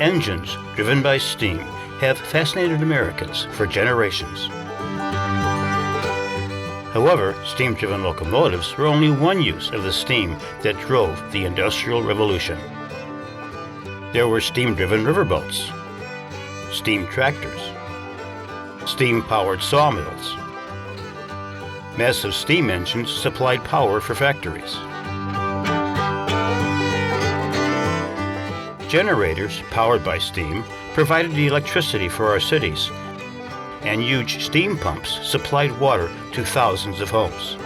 Engines driven by steam have fascinated Americans for generations. However, steam-driven locomotives were only one use of the steam that drove the Industrial Revolution. There were steam-driven riverboats, steam tractors, steam-powered sawmills. Massive steam engines supplied power for factories. Generators, powered by steam, provided the electricity for our cities, and huge steam pumps supplied water to thousands of homes.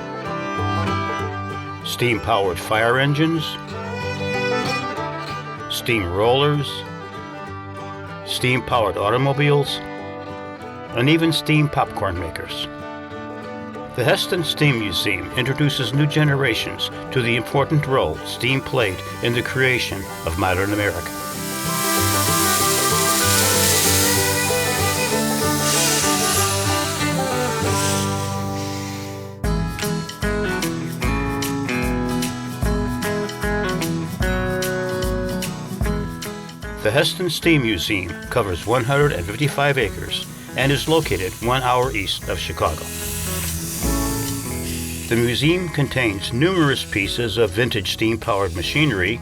Steam-powered fire engines, steam rollers, steam-powered automobiles, and even steam popcorn makers. The Hesston Steam Museum introduces new generations to the important role steam played in the creation of modern America. The Hesston Steam Museum covers 155 acres and is located 1 hour east of Chicago. The museum contains numerous pieces of vintage steam-powered machinery,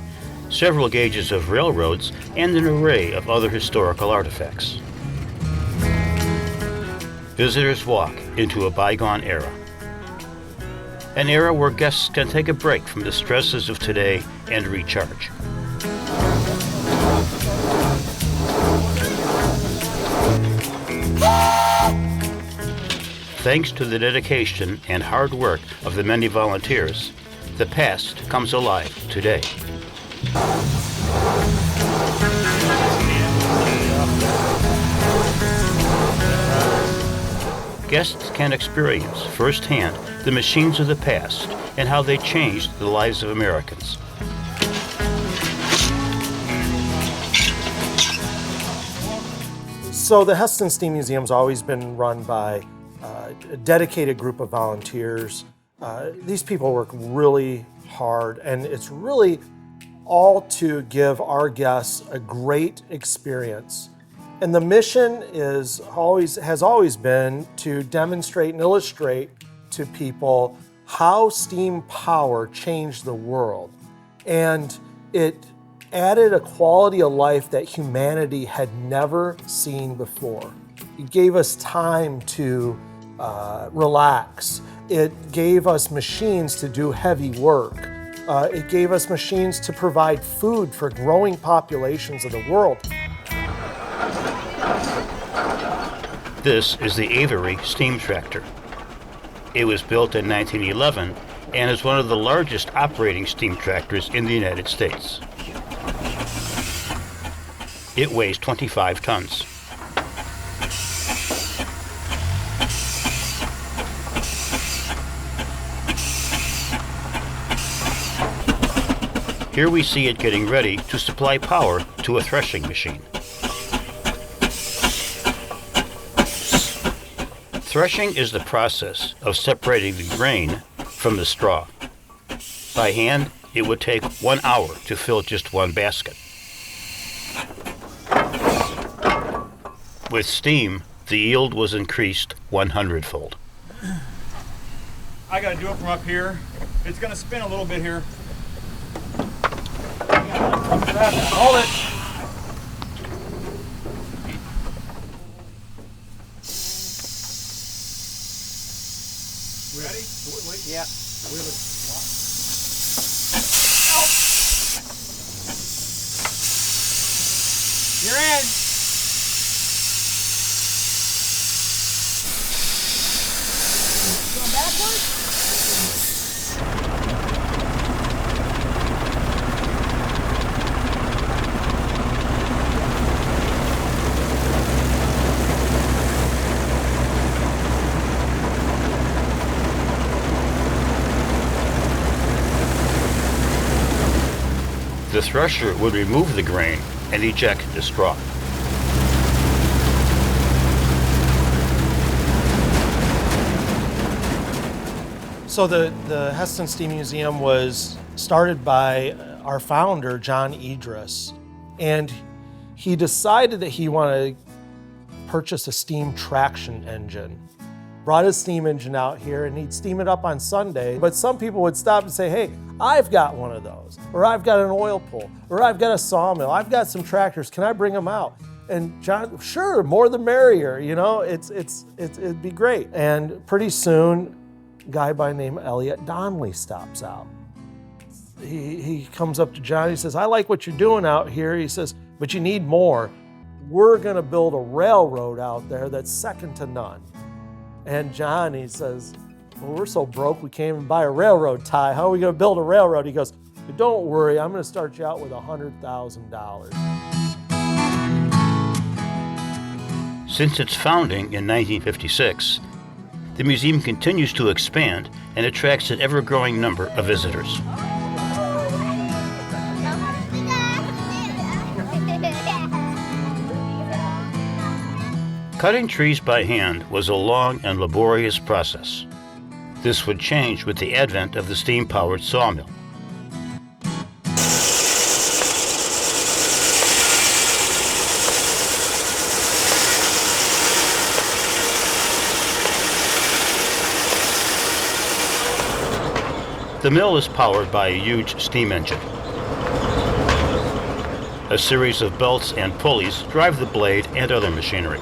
several gauges of railroads, and an array of other historical artifacts. Visitors walk into a bygone era. An era where guests can take a break from the stresses of today and recharge. Thanks to the dedication and hard work of the many volunteers, the past comes alive today. Guests can experience firsthand the machines of the past and how they changed the lives of Americans. So the Hesston Steam Museum's always been run by a dedicated group of volunteers. These people work really hard, and it's really all to give our guests a great experience. And the mission has always been to demonstrate and illustrate to people how steam power changed the world. And it added a quality of life that humanity had never seen before. It gave us time to relax. It gave us machines to do heavy work. It gave us machines to provide food for growing populations of the world. This is the Avery steam tractor. It was built in 1911 and is one of the largest operating steam tractors in the United States. It weighs 25 tons. Here we see it getting ready to supply power to a threshing machine. Threshing is the process of separating the grain from the straw. By hand, it would take 1 hour to fill just one basket. With steam, the yield was increased 100-fold. I gotta do it from up here. It's gonna spin a little bit here. Hold it. Ready? Wait. Yeah. You're in. Going backwards? The thresher would remove the grain and eject the straw. So the Hesston Steam Museum was started by our founder, John Idris. And he decided that he wanted to purchase a steam traction engine. Brought his steam engine out here and he'd steam it up on Sunday, but some people would stop and say, hey, I've got one of those, or I've got an oil pull, or I've got a sawmill, I've got some tractors, can I bring them out? And John, sure, more the merrier, you know, it'd be great. And pretty soon, a guy by the name Elliot Donnelly stops out. He comes up to John, he says, I like what you're doing out here. He says, but you need more. We're gonna build a railroad out there that's second to none. And John, he says, well, we're so broke we can't even buy a railroad tie. How are we gonna build a railroad? He goes, don't worry, I'm gonna start you out with $100,000. Since its founding in 1956, the museum continues to expand and attracts an ever-growing number of visitors. Cutting trees by hand was a long and laborious process. This would change with the advent of the steam-powered sawmill. The mill is powered by a huge steam engine. A series of belts and pulleys drive the blade and other machinery.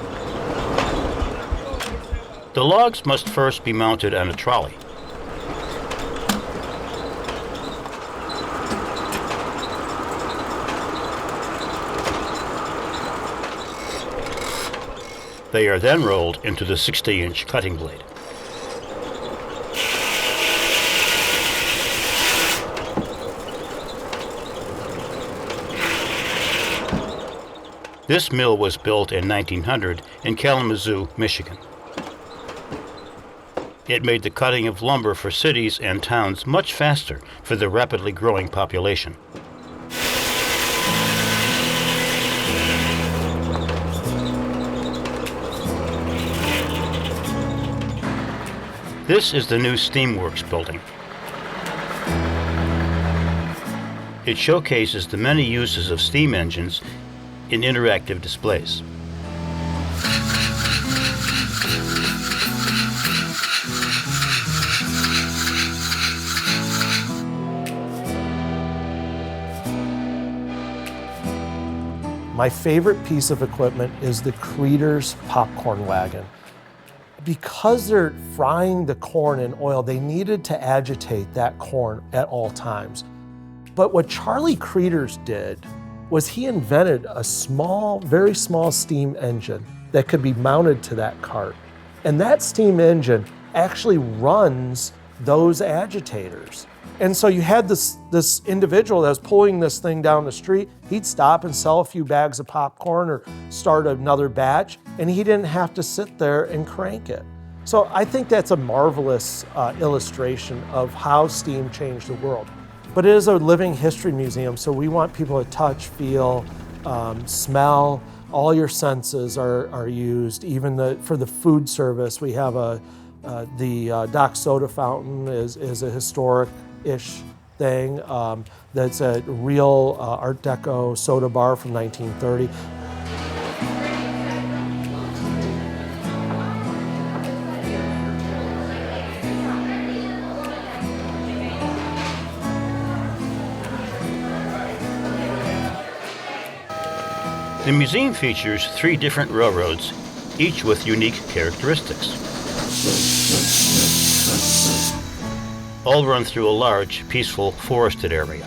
The logs must first be mounted on a trolley. They are then rolled into the 60-inch cutting blade. This mill was built in 1900 in Kalamazoo, Michigan. It made the cutting of lumber for cities and towns much faster for the rapidly growing population. This is the new Steamworks building. It showcases the many uses of steam engines in interactive displays. My favorite piece of equipment is the Creeder's popcorn wagon. Because they're frying the corn in oil, they needed to agitate that corn at all times. But what Charlie Creeder's did was he invented a small, very small steam engine that could be mounted to that cart. And that steam engine actually runs those agitators. And so you had this individual that was pulling this thing down the street. He'd stop and sell a few bags of popcorn or start another batch, and he didn't have to sit there and crank it. So I think that's a marvelous illustration of how steam changed the world. But it is a living history museum, so we want people to touch, feel, smell. All your senses are used. Even for the food service, we have the Doc Soda fountain is a historic-ish thing. That's a real Art Deco soda bar from 1930. The museum features 3 different railroads, each with unique characteristics. All run through a large, peaceful, forested area.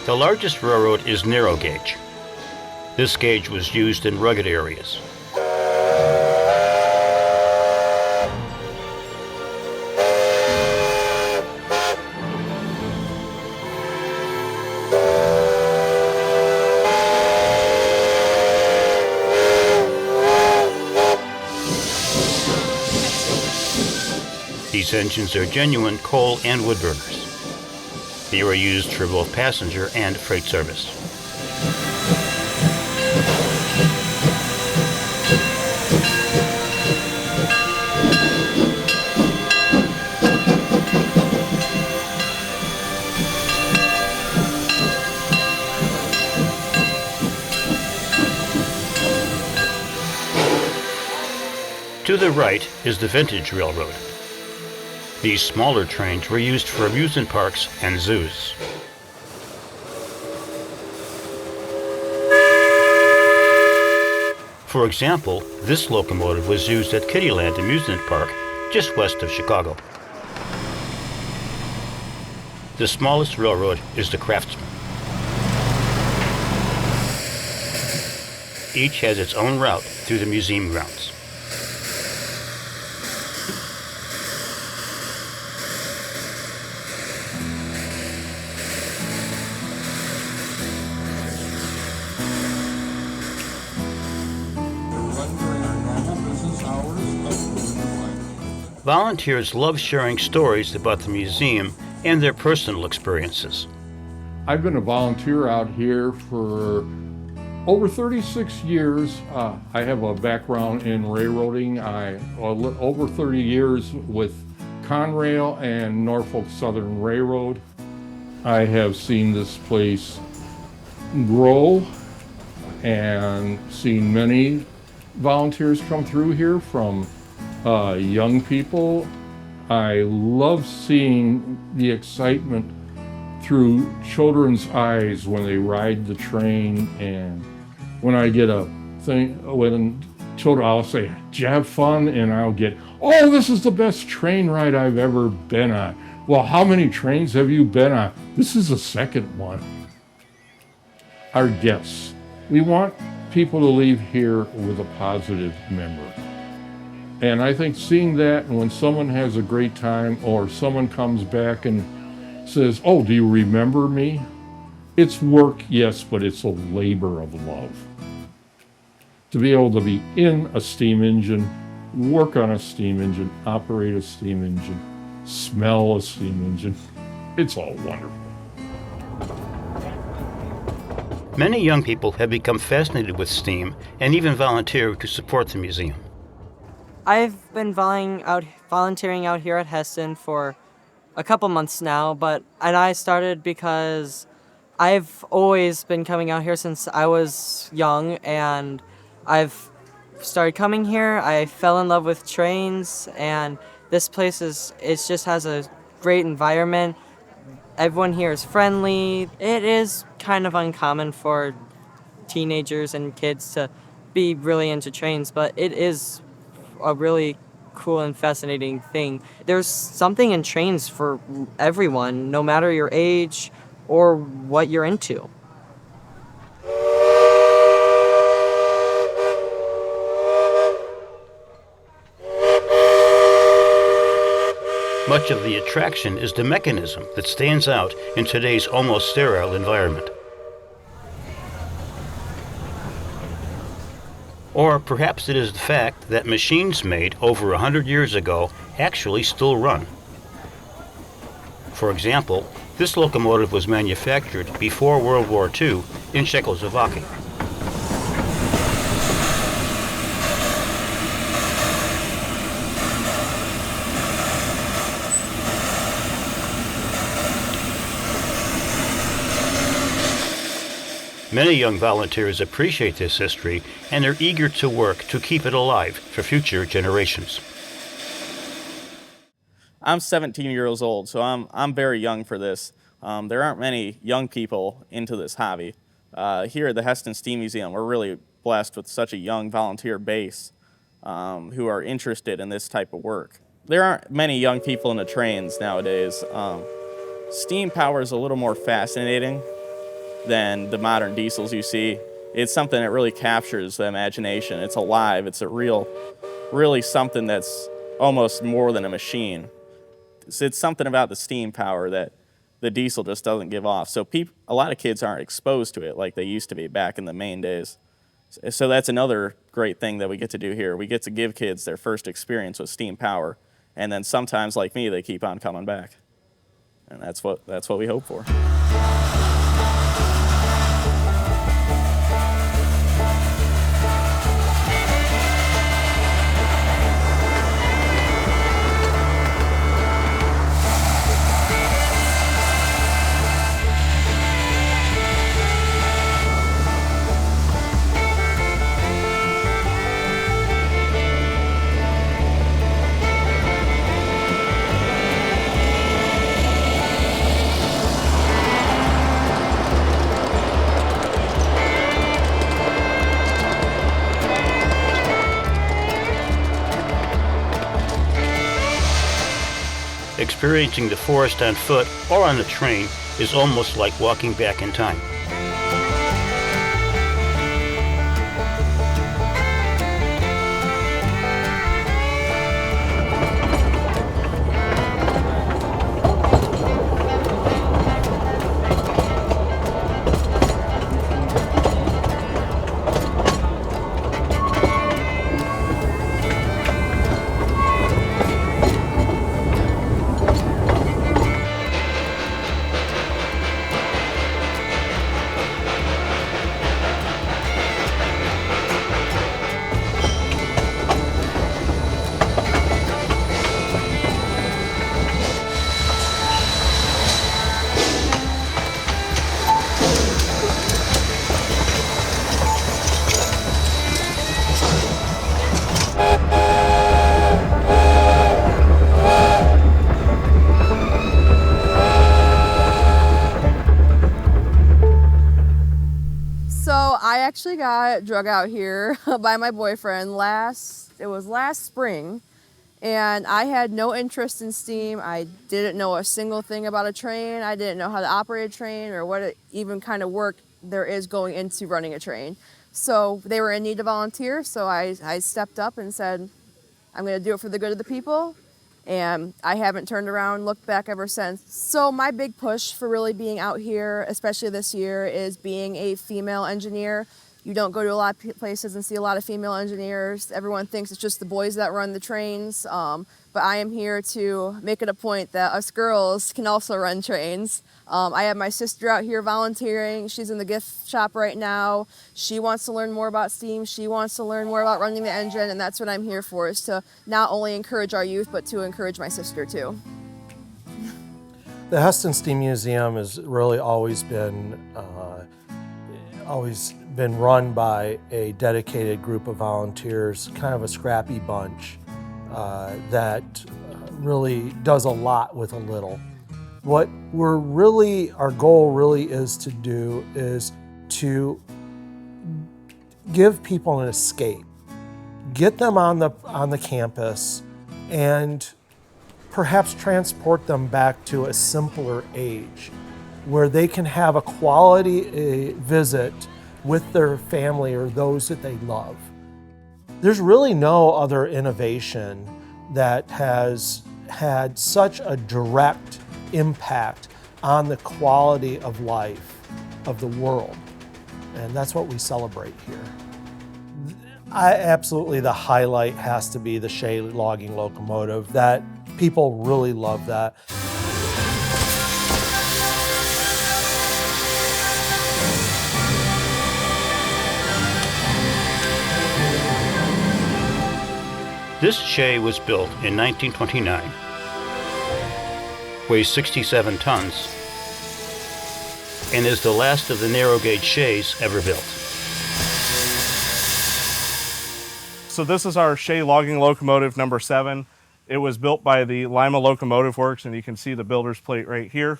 The largest railroad is narrow gauge. This gauge was used in rugged areas. These engines are genuine coal and wood burners. They are used for both passenger and freight service. To the right is the vintage railroad. These smaller trains were used for amusement parks and zoos. For example, this locomotive was used at Kittyland Amusement Park, just west of Chicago. The smallest railroad is the Craftsman. Each has its own route through the museum grounds. Volunteers love sharing stories about the museum and their personal experiences. I've been a volunteer out here for over 36 years. I have a background in railroading. Over 30 years with Conrail and Norfolk Southern Railroad. I have seen this place grow and seen many volunteers come through here from young people. I love seeing the excitement through children's eyes when they ride the train, and when I get a thing, when children, I'll say, "Did you have fun?" And I'll get, "Oh, this is the best train ride I've ever been on." "Well, how many trains have you been on?" "This is the second one." Our guests, we want people to leave here with a positive memory. And I think seeing that, and when someone has a great time or someone comes back and says, "Oh, do you remember me?" It's work, yes, but it's a labor of love. To be able to be in a steam engine, work on a steam engine, operate a steam engine, smell a steam engine, it's all wonderful. Many young people have become fascinated with steam and even volunteer to support the museum. I've been volunteering out here at Hesston for a couple months now, and I started because I've always been coming out here since I was young, and I've started coming here. I fell in love with trains, and this place it just has a great environment. Everyone here is friendly. It is kind of uncommon for teenagers and kids to be really into trains, but it is a really cool and fascinating thing. There's something in trains for everyone, no matter your age or what you're into. Much of the attraction is the mechanism that stands out in today's almost sterile environment. Or perhaps it is the fact that machines made over 100 years ago actually still run. For example, this locomotive was manufactured before World War II in Czechoslovakia. Many young volunteers appreciate this history and are eager to work to keep it alive for future generations. I'm 17 years old, so I'm very young for this. There aren't many young people into this hobby. Here at the Hesston Steam Museum, we're really blessed with such a young volunteer base who are interested in this type of work. There aren't many young people into trains nowadays. Steam power is a little more fascinating than the modern diesels you see. It's something that really captures the imagination. It's alive. It's really something that's almost more than a machine. It's something about the steam power that the diesel just doesn't give off. So a lot of kids aren't exposed to it like they used to be back in the main days. So that's another great thing that we get to do here. We get to give kids their first experience with steam power, and then sometimes, like me, they keep on coming back. And that's what we hope for. experiencing the forest on foot or on the train is almost like walking back in time. I actually got drug out here by my boyfriend last spring, and I had no interest in steam. I didn't know a single thing about a train. I didn't know how to operate a train or what even kind of work there is going into running a train. So they were in need of volunteers, so I stepped up and said, I'm going to do it for the good of the people. And I haven't turned around, looked back ever since. So my big push for really being out here, especially this year, is being a female engineer. You don't go to a lot of places and see a lot of female engineers. Everyone thinks it's just the boys that run the trains. But I am here to make it a point that us girls can also run trains. I have my sister out here volunteering. She's in the gift shop right now. She wants to learn more about steam. She wants to learn more about running the engine, and that's what I'm here for, is to not only encourage our youth, but to encourage my sister too. The Hesston Steam Museum has really always been run by a dedicated group of volunteers, kind of a scrappy bunch that really does a lot with a little. What our goal really is to do is to give people an escape, get them on the campus, and perhaps transport them back to a simpler age where they can have a quality visit with their family or those that they love. There's really no other innovation that has had such a direct impact on the quality of life of the world. And that's what we celebrate here. Absolutely, the highlight has to be the Shay logging locomotive. That people really love that. This Shay was built in 1929, weighs 67 tons, and is the last of the narrow gauge Shays ever built. So this is our Shay logging locomotive number 7. It was built by the Lima Locomotive Works, and you can see the builder's plate right here,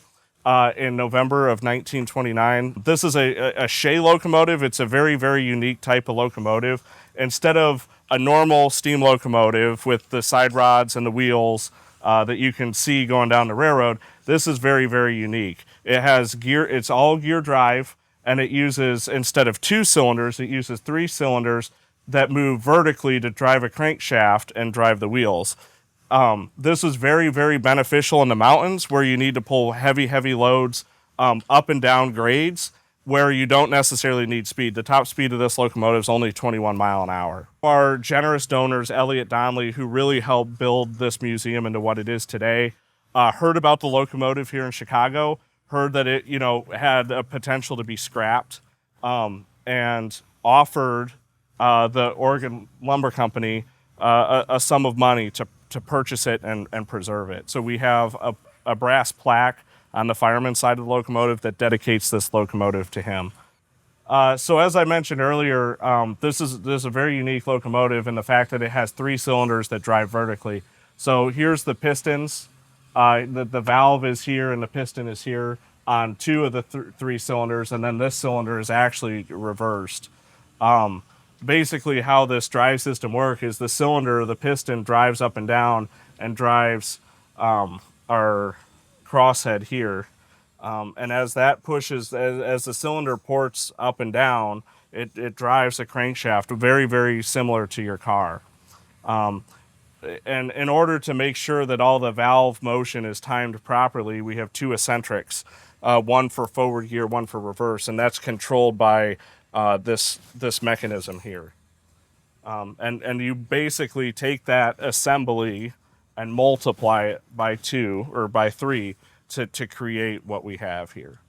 in November of 1929. This is a Shay locomotive. It's a very, very unique type of locomotive. Instead of a normal steam locomotive with the side rods and the wheels that you can see going down the railroad, this is very, very unique. It has gear, it's all gear drive, and it uses, instead of 2 cylinders, it uses 3 cylinders that move vertically to drive a crankshaft and drive the wheels. This is very, very beneficial in the mountains where you need to pull heavy, heavy loads up and down grades where you don't necessarily need speed. The top speed of this locomotive is only 21 miles an hour. Our generous donors, Elliot Donnelly, who really helped build this museum into what it is today, heard about the locomotive here in Chicago, heard that it, had a potential to be scrapped, and offered the Oregon Lumber Company a sum of money to purchase it and preserve it. So we have a brass plaque on the fireman's side of the locomotive that dedicates this locomotive to him. So as I mentioned earlier, this is a very unique locomotive in the fact that it has 3 cylinders that drive vertically. So here's the pistons. The valve is here and the piston is here on 2 of the 3 cylinders, and then this cylinder is actually reversed. Basically how this drive system works is the cylinder, the piston drives up and down and drives our crosshead here. And as that pushes, as the cylinder ports up and down, it drives a crankshaft very, very similar to your car. And in order to make sure that all the valve motion is timed properly, we have two eccentrics, one for forward gear, one for reverse, and that's controlled by this mechanism here. And you basically take that assembly and multiply it by 2 or by 3 to create what we have here.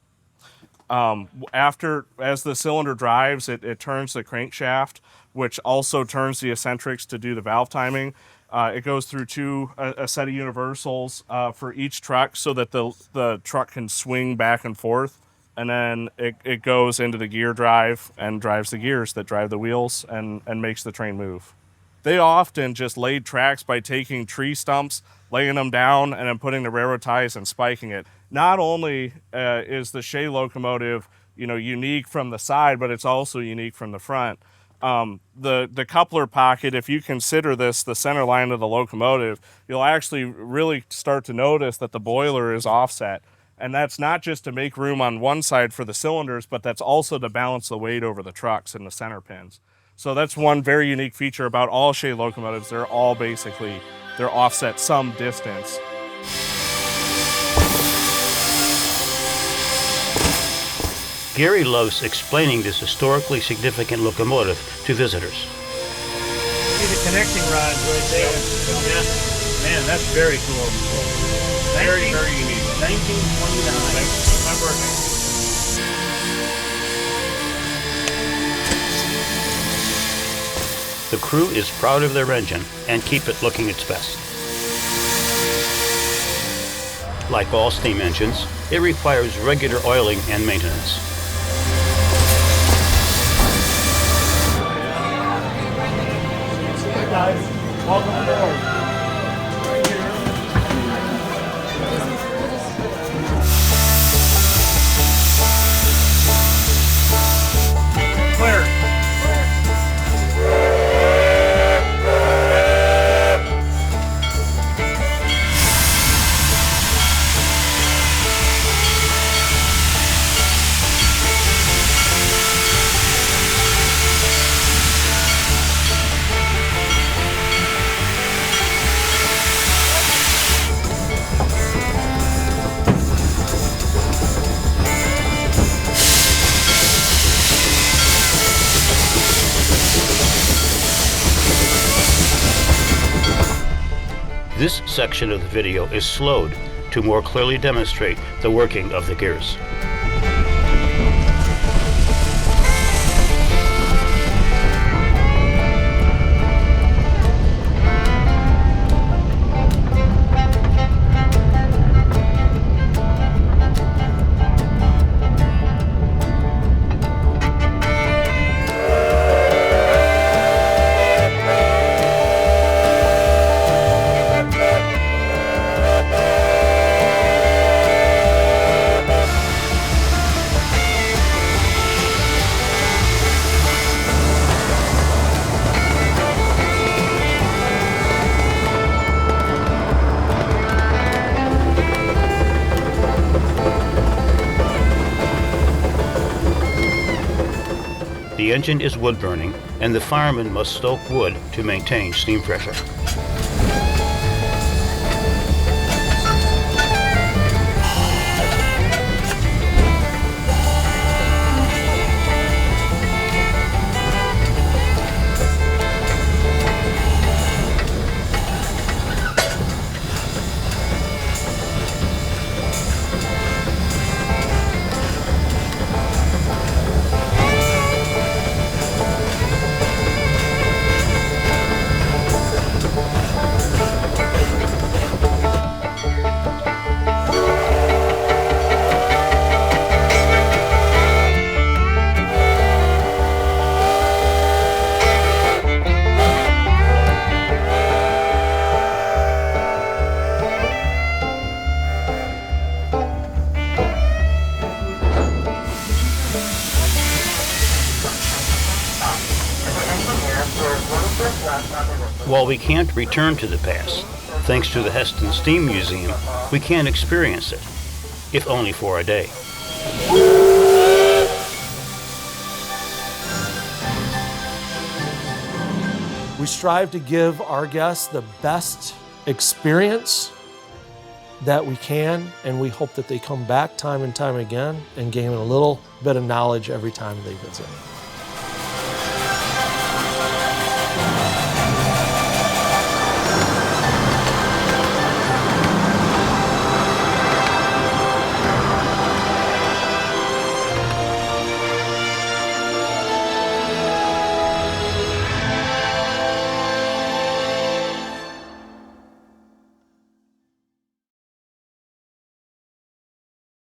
As the cylinder drives, it turns the crankshaft, which also turns the eccentrics to do the valve timing. It goes through a set of universals for each truck so that the truck can swing back and forth. And then it goes into the gear drive and drives the gears that drive the wheels and makes the train move. They often just laid tracks by taking tree stumps, laying them down, and then putting the railroad ties and spiking it. Not only is the Shay locomotive, unique from the side, but it's also unique from the front. The coupler pocket, if you consider this the center line of the locomotive, you'll actually really start to notice that the boiler is offset. And that's not just to make room on one side for the cylinders, but that's also to balance the weight over the trucks and the center pins. So that's one very unique feature about all Shay locomotives. They're all they're offset some distance. Gary loves explaining this historically significant locomotive to visitors. See the connecting rods right there. Yeah. Man, that's very cool. Very, very unique. 1929. My birthday. The crew is proud of their engine and keep it looking its best. Like all steam engines, it requires regular oiling and maintenance. Hey guys, welcome aboard. Clear. This section of the video is slowed to more clearly demonstrate the working of the gears. The engine is wood burning, and the fireman must stoke wood to maintain steam pressure. While we can't return to the past, Thanks to the Hesston Steam Museum, we can experience it, if only for a day. We strive to give our guests the best experience that we can, and we hope that they come back time and time again and gain a little bit of knowledge every time they visit.